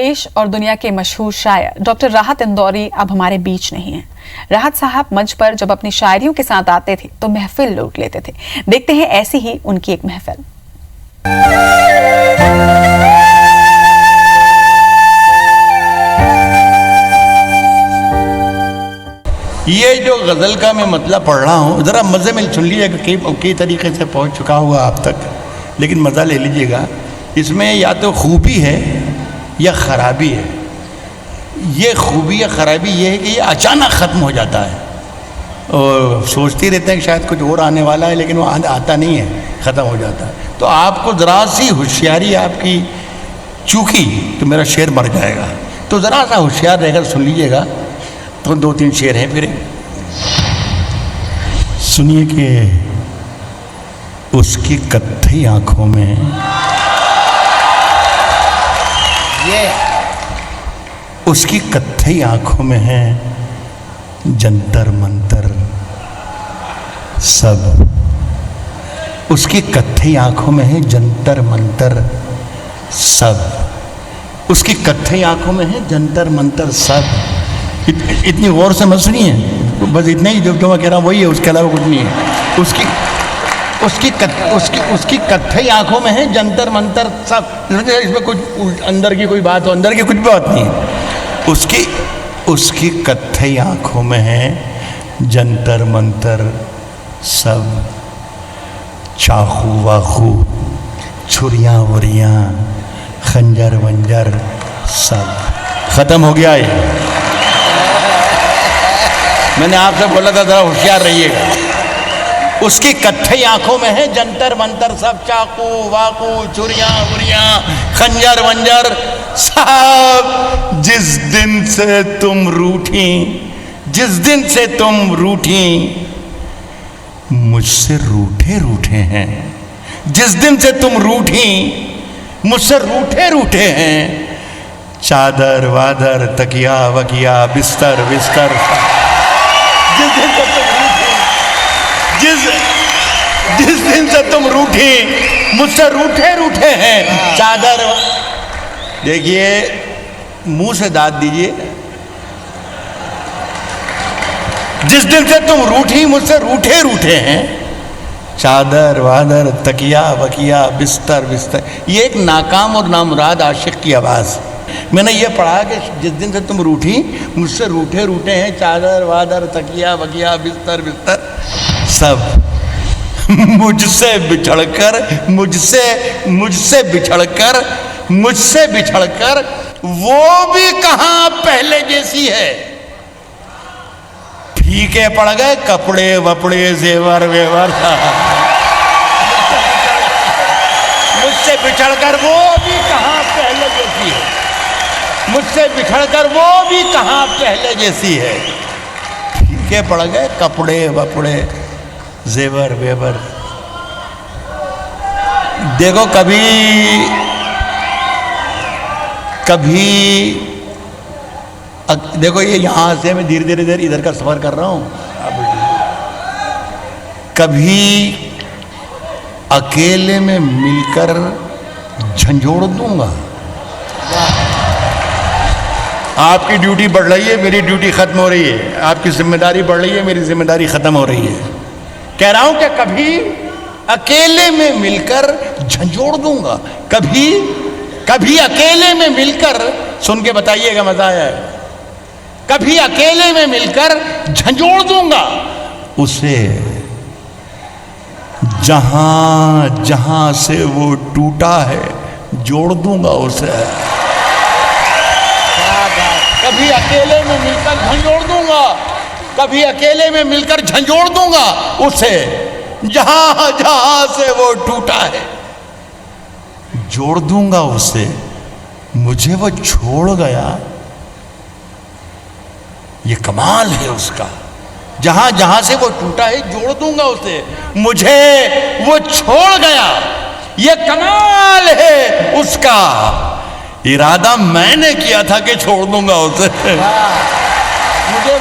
देश और दुनिया के मशहूर शायर डॉक्टर राहत इंदौरी अब हमारे बीच नहीं हैं। राहत साहब मंच पर जब अपनी शायरियों के साथ आते थे तो महफिल लूट लेते थे। देखते हैं ऐसी ही उनकी एक महफिल। ये जो गज़ल का मैं मतलब पढ़ रहा हूँ, ज़रा मज़े में सुन लीजिएगा। कई तरीके से पहुँच चुका हुआ आप तक, लेकिन मज़ा ले लीजिएगा। इसमें या तो खूबी है या ख़राबी है। ये खूबी या ख़राबी ये है कि ये अचानक ख़त्म हो जाता है और सोचते रहते हैं कि शायद कुछ और आने वाला है, लेकिन वो आता नहीं है, ख़त्म हो जाता है। तो आपको ज़रा सी होशियारी आपकी चूकी तो मेरा शेर मर जाएगा। तो ज़रा सा होशियार रहकर सुन लीजिएगा। तो 2-3 शेर हैं फिर सुनिए कि उसकी कत्थई आंखों में उसकी कत्थई आंखों में है जंतर मंतर सब। उसकी कत्थई आंखों में है जंतर मंतर सब। उसकी कत्थई आंखों में है जंतर मंतर सब। इतनी गौर से मत सुनिए, बस इतना ही जो मैं कह रहा हूँ वही है, उसके अलावा कुछ नहीं है। उसकी कत्थई आंखों में है जंतर मंतर सब। इसमें कुछ अंदर की कोई बात हो, अंदर की कुछ बात नहीं है। उसकी कत्थई आंखों में है जंतर मंतर सब। चाकू वाकू, छुरियाँ वुरियाँ, खंजर वंजर सब। ख़त्म हो गया ये। मैंने आपसे बोला था ज़रा होशियार रहिएगा। उसकी कत्थई आंखों में है जंतर मंतर सब। चाकू वाकू, चुरियाँ उरियाँ, खंजर वंजर सब। जिस दिन से तुम रूठी, जिस दिन से तुम रूठी, मुझसे रूठे रूठे हैं। जिस दिन से तुम रूठी, मुझसे रूठे रूठे हैं। चादर वादर, तकिया वकिया, बिस्तर बिस्तर। जिस दिन से तुम रूठी, जिस दिन से तुम रूठी, मुझसे रूठे रूठे हैं। चादर, देखिए मुंह से दाद दीजिए। जिस दिन से तुम रूठी, मुझसे रूठे रूठे हैं। चादर वादर, तकिया वकिया, बिस्तर बिस्तर। ये एक नाकाम और नामुराद आशिक की आवाज़। मैंने ये पढ़ा कि जिस दिन से तुम रूठी, मुझसे रूठे रूठे हैं। चादर वादर, तकिया वकिया, बिस्तर बिस्तर सब। मुझसे बिछड़कर, मुझसे बिछड़कर वो भी कहाँ पहले जैसी है। फीके पड़ गए कपड़े वपड़े, जेवर वेवर। मुझसे बिछड़कर वो भी कहाँ पहले जैसी है। मुझसे बिछड़कर वो भी कहाँ पहले जैसी है। फीके पड़ गए कपड़े वपड़े, जेवर वेवर। देखो कभी देखो ये यहाँ से मैं धीरे धीरे इधर का सफर कर रहा हूँ। कभी अकेले में मिलकर झंझोड़ दूंगा। आपकी ड्यूटी बढ़ रही है, मेरी ड्यूटी खत्म हो रही है। आपकी जिम्मेदारी बढ़ रही है, मेरी जिम्मेदारी खत्म हो रही है। कह रहा हूं कि कभी अकेले में मिलकर झंझोड़ दूंगा। कभी अकेले में मिलकर, सुन के बताइएगा, मजा आया है। कभी अकेले में मिलकर झंझोड़ दूंगा उसे, जहां जहां से वो टूटा है जोड़ दूंगा उसे। कभी अकेले में मिलकर झंझोड़ दूंगा, कभी अकेले में मिलकर झंझोड़ दूंगा उसे, जहां जहां से वो टूटा है जोड़ दूंगा उसे। मुझे वो छोड़ गया, ये कमाल है उसका। जहां जहां से वो टूटा है जोड़ दूंगा उसे। मुझे वो छोड़ गया, ये कमाल है उसका। इरादा मैंने किया था कि छोड़ दूंगा उसे। मुझे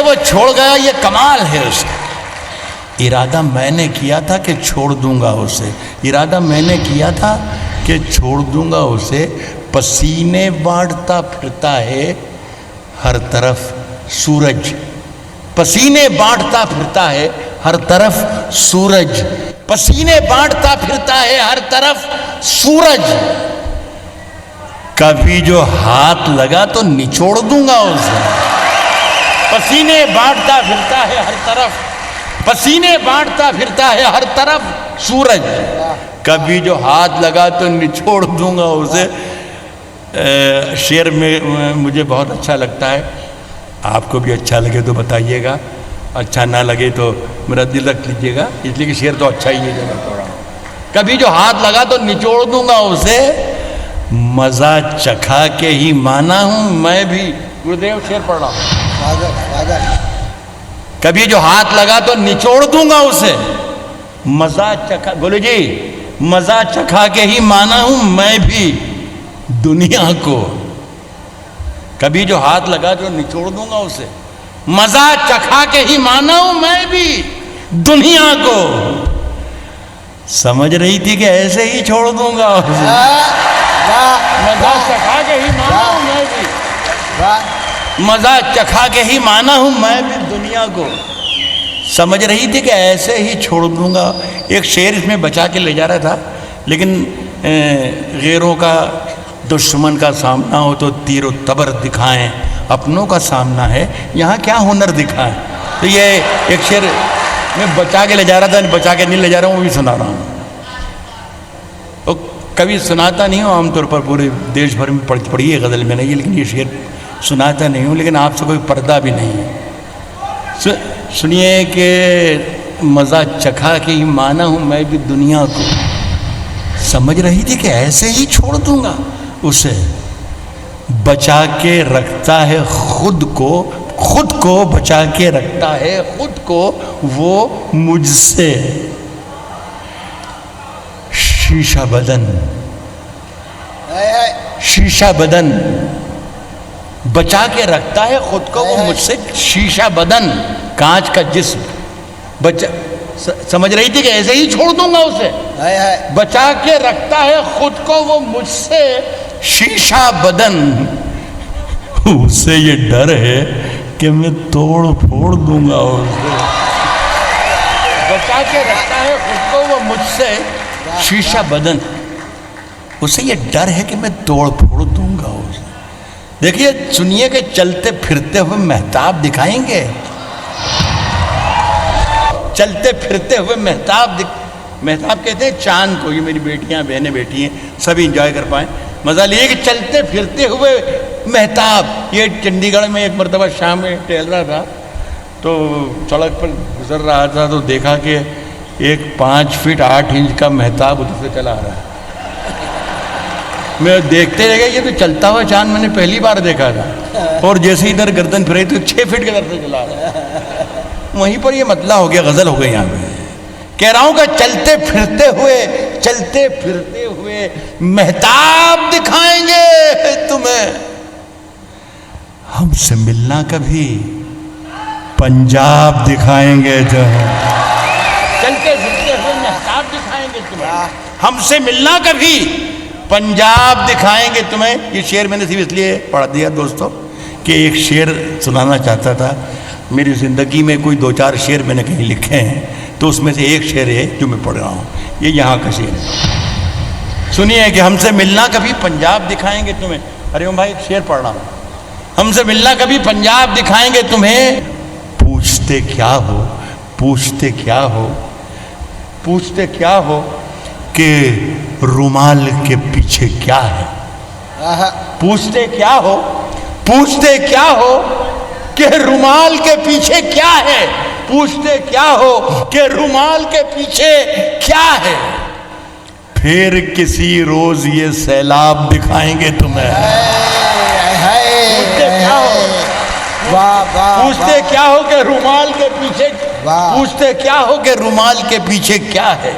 वो छोड़ गया, ये कमाल है उसका। इरादा मैंने किया था कि छोड़ दूंगा उसे। इरादा मैंने किया था कि छोड़ दूंगा उसे, पसीने बांटता फिरता है हर तरफ सूरज, पसीने बांटता फिरता है हर तरफ सूरज, पसीने बांटता फिरता है हर तरफ सूरज। कभी जो हाथ लगा तो निचोड़ दूंगा उसे। पसीने बांटता फिरता है हर तरफ, पसीने बांटता फिरता है हर तरफ सूरज, कभी जो हाथ लगा तो निचोड़ दूंगा उसे। शेर में मुझे बहुत अच्छा लगता है, आपको भी अच्छा लगे तो बताइएगा, अच्छा ना लगे तो मेरा दिल रख लीजिएगा, इसलिए कि शेर तो अच्छा ही है जो मैं पढ़ रहा हूँ। कभी जो हाथ लगा तो निचोड़ दूंगा उसे, मजा चखा के ही माना हूं मैं भी। गुरुदेव शेर पढ़ रहा हूं। कभी जो हाथ लगा तो निचोड़ दूंगा उसे, मजा चखा, बोलो जी, मजा चखा के ही माना हूं मैं भी दुनिया को। कभी जो हाथ लगा तो निचोड़ दूंगा उसे, मजा चखा के ही माना हूं मैं भी दुनिया को। समझ रही थी कि ऐसे ही छोड़ दूंगा उसे, मजा चखा के ही माना हूं मैं भी, मजा चखा के ही माना हूं मैं भी दुनिया को। समझ रही थी कि ऐसे ही छोड़ दूंगा। एक शेर इसमें बचा के ले जा रहा था, लेकिन गैरों का दुश्मन का सामना हो तो तीरो तबर दिखाएं, अपनों का सामना है यहाँ क्या हुनर दिखाएं। तो ये एक शेर मैं बचा के ले जा रहा था, बचा के नहीं ले जा रहा हूँ, वो भी सुना रहा हूँ। तो कभी सुनाता नहीं हूँ, आमतौर पर पूरे देश भर में पढ़ी है गज़ल में नहीं, लेकिन ये शेर सुनाता नहीं हूँ, लेकिन आपसे कोई पर्दा भी नहीं है। सुनिए कि मज़ा चखा के ही माना हूँ मैं भी दुनिया को। समझ रही थी कि ऐसे ही छोड़ दूंगा उसे, बचा के रखता है खुद को, खुद को बचा के रखता है खुद को वो मुझसे। शीशा बदन, शीशा बदन, बचा के रखता है खुद को वो मुझसे। शीशा बदन, कांच का जिस्म, बचा, समझ रही थी कि ऐसे ही छोड़ दूंगा उसे, बचा के रखता है खुद को वो मुझसे। शीशा बदन, उसे ये डर है कि मैं तोड़ फोड़ दूंगा उसे। बचा के रखता है खुद को वो मुझसे, शीशा बदन, उसे ये डर है कि मैं तोड़ फोड़ दूंगा उसे। देखिए, सुनिए कि चलते फिरते हुए मेहताब दिखाएंगे, चलते फिरते हुए मेहताब कहते हैं चांद को। ये मेरी बेटियां बहनें बैठी हैं, सभी इंजॉय कर पाए, मजा लिए कि चलते फिरते हुए मेहताब। ये चंडीगढ़ में एक मरतबा शाम में टहल रहा था, तो सड़क पर गुजर रहा था तो देखा कि एक 5 फीट 8 इंच का मेहताब उधर से चला आ रहा है। मैं देखते रह गया, ये तो चलता हुआ चांद मैंने पहली बार देखा था। और जैसे ही इधर गर्दन फिराई तो 6 फीट के तरफ से चला रहा है। वहीं पर ये मतला हो गया, गजल हो गई यहाँ पे। कह रहा हूं कि चलते फिरते हुए मेहताब दिखाएंगे तुम्हें। हमसे मिलना कभी पंजाब दिखाएंगे जो, चलते फिरते हुए मेहताब दिखाएंगे तुम्हें। हमसे मिलना कभी पंजाब दिखाएंगे तुम्हें। ये शेर मैंने सिर्फ इसलिए पढ़ दिया दोस्तों कि एक शेर सुनाना चाहता था। मेरी ज़िंदगी में कोई 2-4 शेर मैंने कहीं लिखे हैं, तो उसमें से एक शेर है जो मैं पढ़ रहा हूँ, ये यहाँ का शेर है। सुनिए कि हमसे मिलना कभी पंजाब दिखाएंगे तुम्हें। अरे ओम भाई, एक शेर पढ़ रहा हूँ। हमसे मिलना कभी पंजाब दिखाएंगे तुम्हें, पूछते क्या हो, पूछते क्या हो, पूछते क्या हो कि रुमाल के पीछे क्या है। पूछते क्या हो, पूछते क्या हो कि रुमाल के पीछे क्या है। पूछते क्या हो कि रुमाल के पीछे क्या है। फिर किसी रोज ये सैलाब दिखाएंगे तुम्हें। पूछते क्या हो, पूछते क्या हो कि रुमाल के पीछे, पूछते क्या हो कि रुमाल के पीछे क्या है।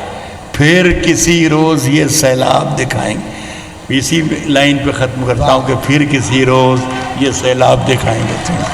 फिर किसी रोज ये सैलाब दिखाएंगे। इसी लाइन पे खत्म करता हूँ कि फिर किसी रोज ये सैलाब दिखाएंगे तुम्हें।